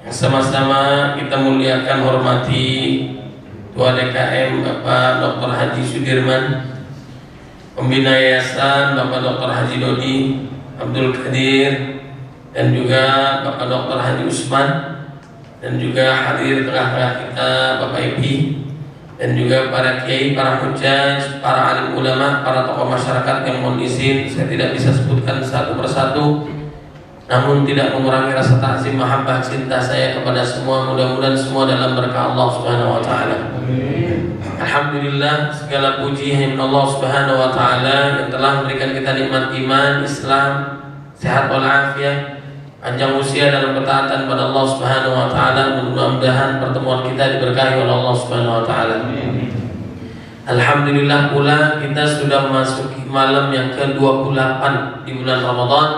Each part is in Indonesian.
Sama-sama kita muliakan, hormati Ketua DKM Bapak Dr. Haji Sudirman, Pembina Yayasan Bapak Dr. Haji Dodi Abdul Qadir, dan juga Bapak Dr. Haji Usman, dan juga hadir tengah-tengah kita Bapak Ipi, dan juga para kiai, para hujjaj, para alim ulama, para tokoh masyarakat yang mohon izin saya tidak bisa sebutkan satu persatu, namun tidak mengurangi rasa takzim, mahabbah, cinta saya kepada semua. Mudah-mudahan semua dalam berkah Allah Subhanahu wa taala. Alhamdulillah, segala puji hanya Allah Subhanahu wa taala yang telah memberikan kita nikmat iman, Islam, sehat walafiat, panjang usia dalam ketaatan kepada Allah Subhanahu wa taala. Mudah-mudahan pertemuan kita diberkahi oleh Allah Subhanahu wa taala. Alhamdulillah pula kita sudah memasuki malam yang ke-28 di bulan Ramadan.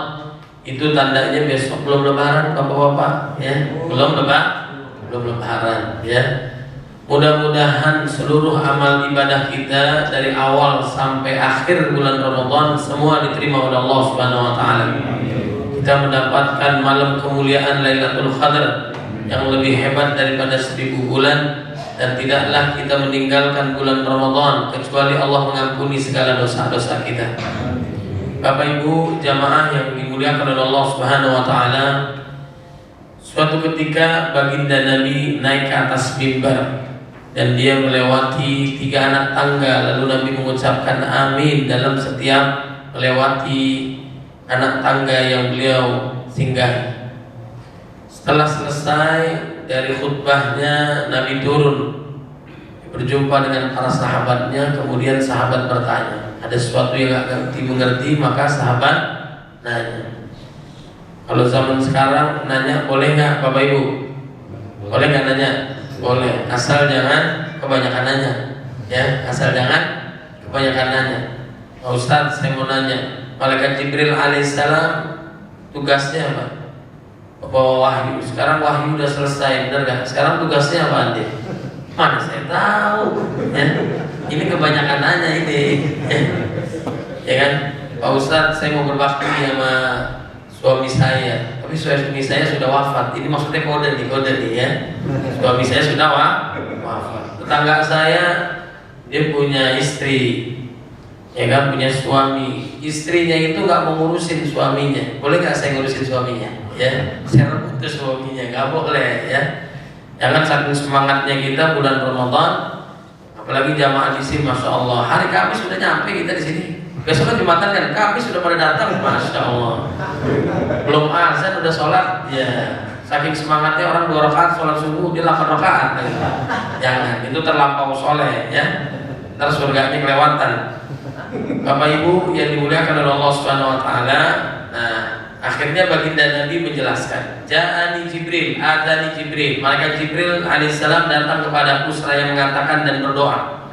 Itu tandanya besok belum lebaran Bapak-bapak ya. Belum lebaran ya. Mudah-mudahan seluruh amal ibadah kita dari awal sampai akhir bulan Ramadan semua diterima oleh Allah Subhanahu wa taala. Kita mendapatkan malam kemuliaan Lailatul Qadar yang lebih hebat daripada 1000 bulan, dan tidaklah kita meninggalkan bulan Ramadan kecuali Allah mengampuni segala dosa-dosa kita. Bapak Ibu jamaah yang dimuliakan oleh Allah Subhanahu wa taala, suatu ketika baginda Nabi naik ke atas mimbar dan dia melewati 3 anak tangga, lalu Nabi mengucapkan amin dalam setiap melewati anak tangga yang beliau singgahi. Setelah selesai dari khutbahnya, Nabi turun berjumpa dengan para sahabatnya. Kemudian sahabat bertanya, ada sesuatu yang agak mengerti, maka sahabat nanya. Kalau zaman sekarang nanya boleh nggak Bapak Ibu? Boleh nggak nanya? Boleh, asal jangan kebanyakan nanya. Ya, asal jangan kebanyakan nanya. Pak Ustadz, saya mau nanya, Malaikat Jibril alaihissalam tugasnya apa? Bawa wahyu. Sekarang wahyu udah selesai, benar nggak? Sekarang tugasnya apa nanti? Mana saya tahu ya. Ini kebanyakan nanya ini ya kan. Pak Ustadz, saya mau berbakti sama suami saya, tapi suami saya sudah wafat. Ini maksudnya kode nih ya. Suami saya sudah wafat. Tetangga saya dia punya istri ya kan, punya suami. Istrinya itu nggak mau ngurusin suaminya. Boleh nggak saya ngurusin suaminya ya? Saya rebut tuh suaminya, nggak boleh ya. Jangan saking semangatnya kita bulan Ramadan, apalagi jamaah di sini, masya Allah. Hari Kamis sudah nyampe kita di sini. Besok kan Jumatan kan, Kamis sudah pada datang, masya Allah. Belum azan udah sholat, ya. Saking semangatnya orang 2 rakaat sholat subuh, dia 8 rakaat. Jangan, itu terlampau soleh ya. Ntar surganya kelewatan. Bapak Ibu yang dimuliakan oleh Allah Subhanahu wa taala. Nah, akhirnya baginda Nabi menjelaskan, Ja'ani Jibril, Adani Jibril. Malaikat Jibril alaihissalam datang kepadaku seraya mengatakan dan berdoa,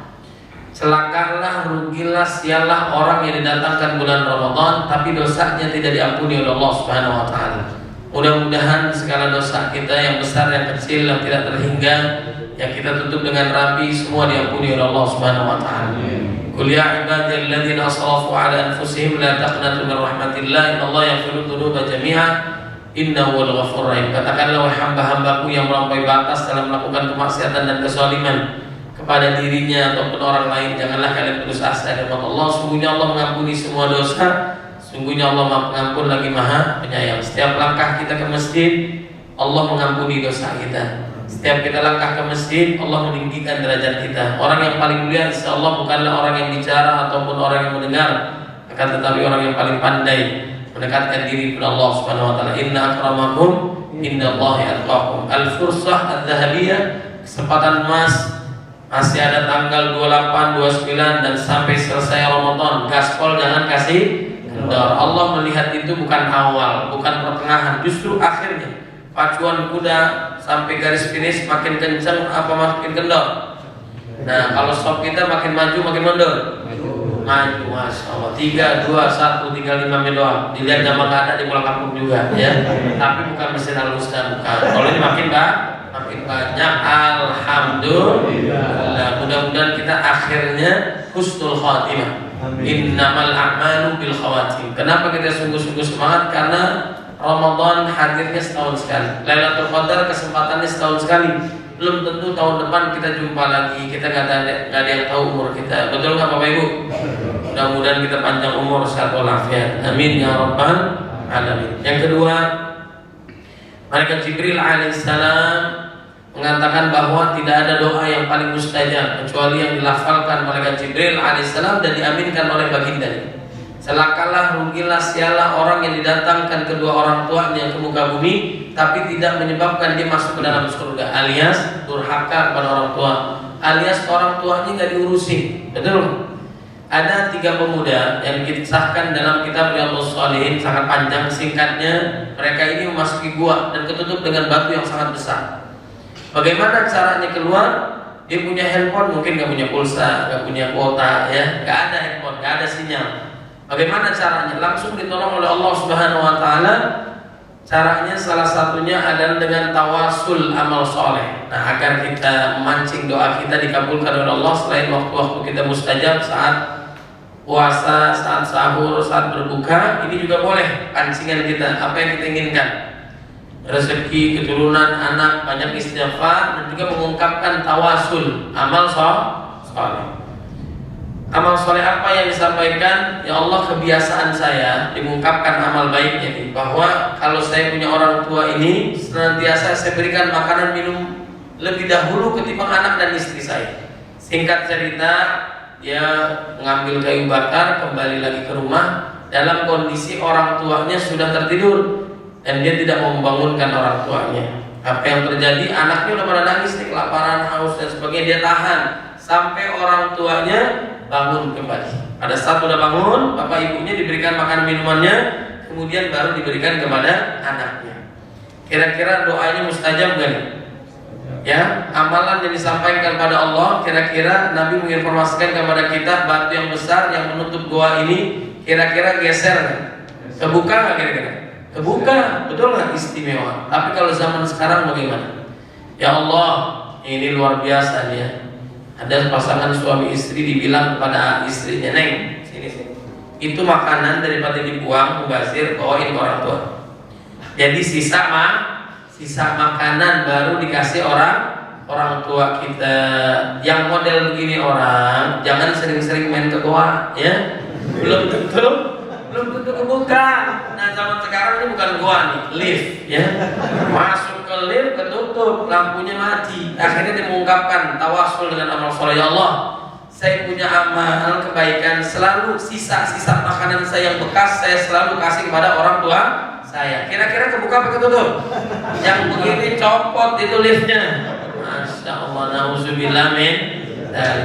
celakalah, rugilah, sialah orang yang didatangkan bulan Ramadan tapi dosanya tidak diampuni oleh Allah Subhanahu wa taala. Mudah-mudahan segala dosa kita yang besar yang kecil yang tidak terhingga yang kita tutup dengan rapi semua diampuni oleh Allah Subhanahu wa taala. Qul ya ibadiyalladzina asrafu ala anfusihim la taqnatu min rahmatillah innallaha yaghfiru dzunuba jami'a innahu huwal ghafurur rahim. Katakanlah wahai hamba-hambaku yang melampaui batas dalam melakukan kemaksiatan dan kezaliman kepada dirinya ataupun orang lain, janganlah kalian putus asa dengan Allah. Sungguhnya Allah mengampuni semua dosa. Sungguhnya Allah Maha Pengampun lagi Maha Penyayang. Setiap langkah kita ke masjid, Allah mengampuni dosa kita. Setiap kita langkah ke masjid, Allah meninggikan derajat kita. Orang yang paling mulia insya Allah bukanlah orang yang bicara ataupun orang yang mendengar, akan tetapi orang yang paling pandai mendekatkan diri kepada Allah Subhanahu wa taala. Inna akramakum indallahi atqakum. Al-fursah adz-dzahabiyah, kesempatan emas, masih ada tanggal 28, 29 dan sampai selesai Ramadan. Gaspol jangan kasih kendor. Allah melihat itu bukan awal, bukan pertengahan, justru akhirnya. Pacuan kuda sampai garis finish makin kencang apa makin kendor? Nah, kalau stop kita makin maju makin mundur. Maju, masya Allah. 3, 2, 1, tinggal 5 menit doang. Dilihat nama gak ada di pulang kampung juga, ya. Tapi bukan mesin halus, bukan. Kalau ini makin banyak. Alhamdulillah. Mudah-mudahan kita akhirnya husnul khatimah. Innamal a'malu bil khawatim. Kenapa kita sungguh-sungguh semangat? Karena Ramadan hadirnya setahun sekali, Lailatul Qadar kesempatannya setahun sekali. Belum tentu tahun depan kita jumpa lagi, kita nggak ada yang tahu umur kita. Betul nggak Bapak Ibu? Mudah-mudahan kita panjang umur, sehat walafiat. Amin ya rabbal alamin. Yang kedua, Malaikat Jibril alaihissalam mengatakan bahwa tidak ada doa yang paling mustajab kecuali yang dilafalkan Malaikat Jibril alaihissalam dan diaminkan oleh baginda. Celakalah, rugilah, sialah orang yang didatangkan kedua orang tuanya ke muka bumi tapi tidak menyebabkan dia masuk ke dalam surga, alias durhaka kepada orang tua, alias orang tuanya nggak diurusin. Betul? Ada 3 pemuda yang dikisahkan dalam kitab Riyadhus Shalihin, sangat panjang. Singkatnya, mereka ini memasuki gua dan ketutup dengan batu yang sangat besar. Bagaimana caranya keluar? Dia punya handphone, mungkin nggak punya pulsa, nggak punya kuota, ya, nggak ada handphone, nggak ada sinyal. Bagaimana caranya? Langsung ditolong oleh Allah Subhanahu wa taala. Caranya salah satunya adalah dengan tawasul amal soleh. Nah, agar kita memancing doa kita dikabulkan oleh Allah selain waktu-waktu kita mustajab, saat puasa, saat sahur, saat berbuka, ini juga boleh pancingan kita, apa yang kita inginkan. Rezeki, keturunan, anak, banyak istighfar, dan juga mengungkapkan tawasul amal soleh. Amal soleh apa yang disampaikan? Ya Allah, kebiasaan saya mengungkapkan amal baiknya ini, bahwa kalau saya punya orang tua ini senantiasa saya berikan makanan minum lebih dahulu ketimbang anak dan istri saya. Singkat cerita, dia mengambil kayu bakar, kembali lagi ke rumah dalam kondisi orang tuanya sudah tertidur dan dia tidak mau membangunkan orang tuanya. Apa yang terjadi? Anaknya udah pada nangis, kelaparan, haus dan sebagainya, dia tahan sampai orang tuanya bangun kembali. Pada saat sudah bangun, bapak ibunya diberikan makan minumannya, kemudian baru diberikan kepada anaknya. Kira-kira doanya mustajab nggak nih? Ya, amalan yang disampaikan kepada Allah, kira-kira Nabi menginformasikan kepada kita batu yang besar yang menutup gua ini, kira-kira geser nggak? Kebuka nggak kira-kira? Kebuka, betul nggak? Istimewa. Tapi kalau zaman sekarang bagaimana? Ya Allah, ini luar biasa ya. Ada pasangan suami istri dibilang kepada istrinya, "Neng, sini. Itu makanan daripada dibuang, mubazir, bawain ke orang tua. Jadi sisa makanan baru dikasih orang tua kita." Yang model begini orang, jangan sering-sering main ke goa, ya. Belum tentu kebuka. Nah, zaman sekarang ini bukan goa nih, lift, ya. Masuk ke lift, ketutup, lampunya mati. Akhirnya dia mengungkapkan tawasul dengan amal soleh. Ya Allah, saya punya amal kebaikan, selalu sisa-sisa makanan saya yang bekas saya selalu kasih kepada orang tua saya. Kira-kira kebuka apa ketutup? Yang begini copot itu liftnya. Masya Allah, na'udzubillah min.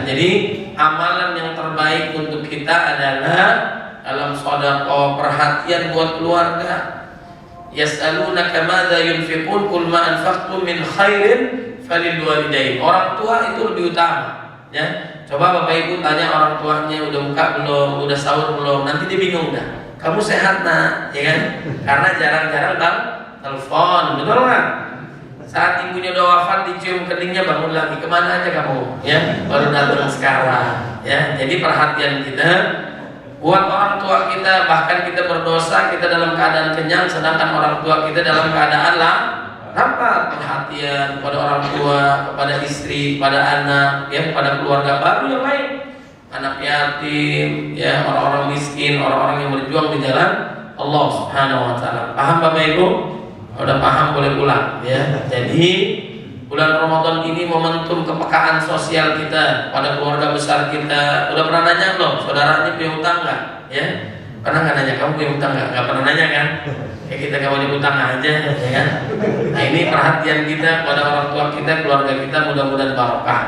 Jadi amalan yang terbaik untuk kita adalah dalam sedekah, perhatian buat keluarga. Yas'alunaka madza yunfiqun qul ma anfaqtum min khairin falil walidain. Orang tua itu lebih utama, ya. Coba Bapak Ibu tanya orang tuanya, udah buka belum, udah sahur belum, nanti dia bingung dah. Kamu sehat nak, ya kan? Karena jarang-jarang telepon, betul nggak? Saat ibunya udah wafat, dicium keningnya, bangun lagi, kemana aja kamu? Ya, baru datang sekarang. Ya, jadi perhatian kita buat orang tua kita, bahkan kita berdosa, kita dalam keadaan kenyang, sedangkan orang tua kita dalam keadaan lapar. Perhatian kepada orang tua, kepada istri, pada anak, ya, kepada keluarga baru yang lain, anak yatim, ya, orang-orang miskin, orang-orang yang berjuang di jalan Allah Subhanahu wa taala. Paham Bapak Ibu? Udah paham boleh pulang, ya. Jadi bulan Ramadan ini momentum kepekaan sosial kita pada keluarga besar kita. Udah pernah nanya belum? Saudaranya punya utang nggak? Ya, pernah nggak nanya? Kamu punya utang nggak? Nggak pernah nanya kan? Ya kita nggak punya utang aja, ya kan? Nah, ini perhatian kita pada orang tua kita, keluarga kita, mudah-mudahan barokah.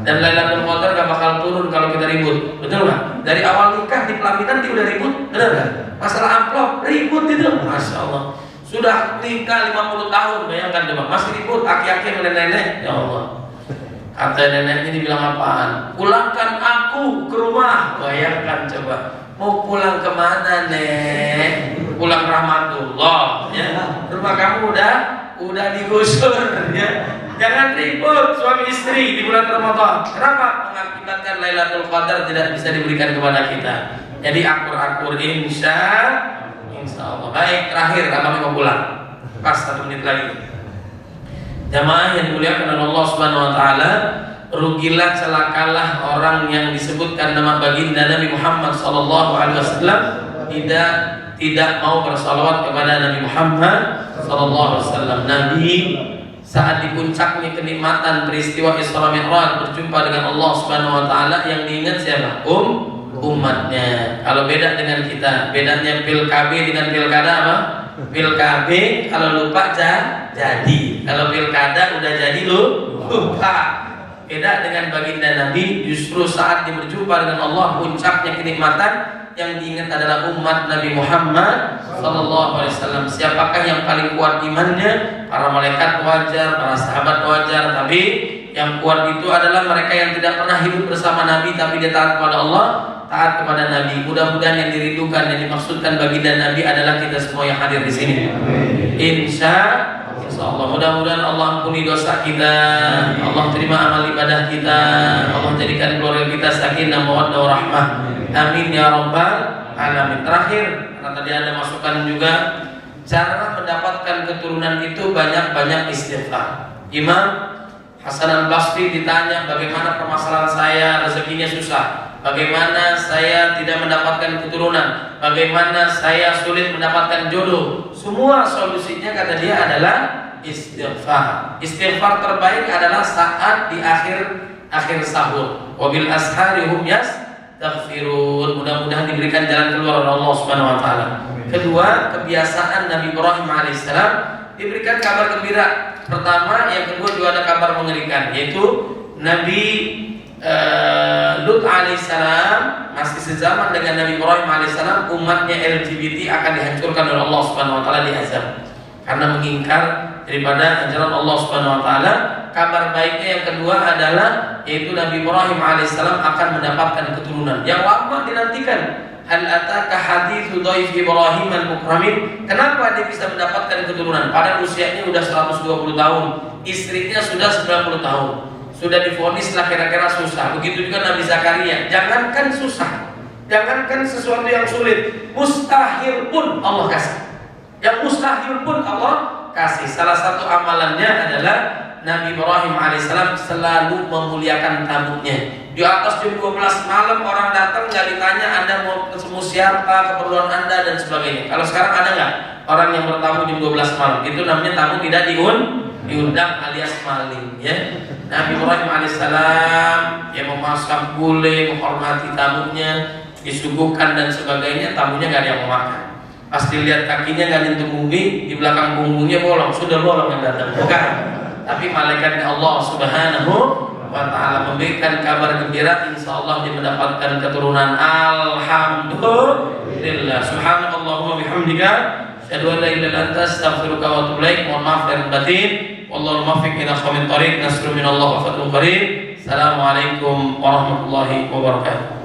Dan Lailatul Qadar gak bakal turun kalau kita ribut, betul nggak? Dari awal nikah di pelaminan dia udah ribut, benar nggak? Masalah amplop ribut itu, masya Allah. Sudah nikah 50 tahun, bayangkan coba, masih ribut, aki-aki sama nenek. Ya Allah, kata neneknya dibilang apaan? Pulangkan aku ke rumah. Bayangkan coba, mau pulang kemana nek? Pulang rahmatullah, ya. Rumah kamu udah digusur, ya. Jangan ribut suami istri di bulan Ramadan. Kenapa? Mengakibatkan Lailatul Qadar tidak bisa diberikan kepada kita. Jadi akur-akur insya Insyaallah. Baik, terakhir kami mau pulang. Pas 1 menit lagi. Jamaah yang dimuliakan oleh Allah Subhanahu wa taala, rugilah celakalah orang yang disebutkan nama baginda Nabi Muhammad sallallahu alaihi wasallam tidak mau bersalawat kepada Nabi Muhammad sallallahu alaihi wasallam. Nabi saat di puncaknya kenikmatan peristiwa Isra Mi'raj berjumpa dengan Allah Subhanahu wa taala, yang diingat siapa? Umatnya. Kalau beda dengan kita, bedanya pil KB dengan pilkada apa? Pil KB kalau lupa jadi. Kalau pilkada udah jadi lupa. Beda dengan baginda Nabi, justru saat dia berjumpa dengan Allah, puncaknya kenikmatan, yang diingat adalah umat Nabi Muhammad sallallahu alaihi wasallam. Siapakah yang paling kuat imannya? Para malaikat wajar, para sahabat wajar, tapi yang kuat itu adalah mereka yang tidak pernah hidup bersama Nabi tapi dia taat kepada Allah, taat kepada Nabi. Mudah-mudahan yang dirindukan, yang dimaksudkan baginda Nabi adalah kita semua yang hadir di sini. Insyaallah, mudah-mudahan Allah ampuni dosa kita, Allah terima amal ibadah kita, Allah jadikan keluarga kita sakinah mawaddah warahmah. Amin ya rabbal alamin. Terakhir, karena tadi Anda masukkan juga, cara mendapatkan keturunan itu banyak-banyak istighfar. Imam Hasan al-Basri ditanya, bagaimana permasalahan saya, rezekinya susah, bagaimana saya tidak mendapatkan keturunan, bagaimana saya sulit mendapatkan jodoh. Semua solusinya kata dia adalah istighfar. Istighfar terbaik adalah saat di akhir sahur. Wabil ashari hum yastaghfirun. Mudah-mudahan diberikan jalan keluar oleh Allah Subhanahu wa taala. Kedua, kebiasaan Nabi Ibrahim alaihissalam diberikan kabar gembira. Pertama, yang kedua juga ada kabar mengerikan, yaitu Nabi Lut alaihissalam masih sezaman dengan Nabi Ibrahim alaihissalam, umatnya LGBT akan dihancurkan oleh Allah Subhanahu wa taala, diazab karena mengingkar daripada ajaran Allah Subhanahu wa taala. Kabar baiknya yang kedua adalah yaitu Nabi Ibrahim alaihissalam akan mendapatkan keturunan yang lama dinantikan. Hal ataka haditsu dhaif Ibrahim al-mukramin. Kenapa dia bisa mendapatkan keturunan? Pada usianya sudah 120 tahun, istrinya sudah 90 tahun. Sudah divonislah kira-kira susah. Begitu juga Nabi Zakaria. Jangankan susah, jangankan sesuatu yang sulit, mustahil pun Allah kasih. Yang mustahil pun Allah kasih. Salah satu amalannya adalah Nabi Ibrahim alaihissalam selalu memuliakan tamunya. Di atas jam 12 malam orang datang nggak ditanya Anda mau ketemu siapa, keperluan Anda dan sebagainya. Kalau sekarang ada nggak orang yang bertamu jam 12 malam? Itu namanya tamu tidak diundang alias maling, ya. Nabi Ibrahim alaihissalam yang memasak gulai, menghormati tamunya, disuguhkan dan sebagainya, tamunya nggak ada yang mau makan. Pasti lihat kakinya nggak nyentuh bumi, di belakang punggungnya bolong, sudah bolong yang datang, bukan? Tapi malaikatnya Allah Subhanahu wa taala memberikan kabar gembira, insyaallah dia mendapatkan keturunan. Alhamdulillah. Subhanallahumma bihamdika asyhadu an la ilaha illa anta astaghfiruka wa atubu ilaik. Mohon maaf lahir batin. Wallahu muwaffiq ila shawabit thariq. Nasrun minallah wa fathun qarib. Assalamualaikum warahmatullahi wabarakatuh.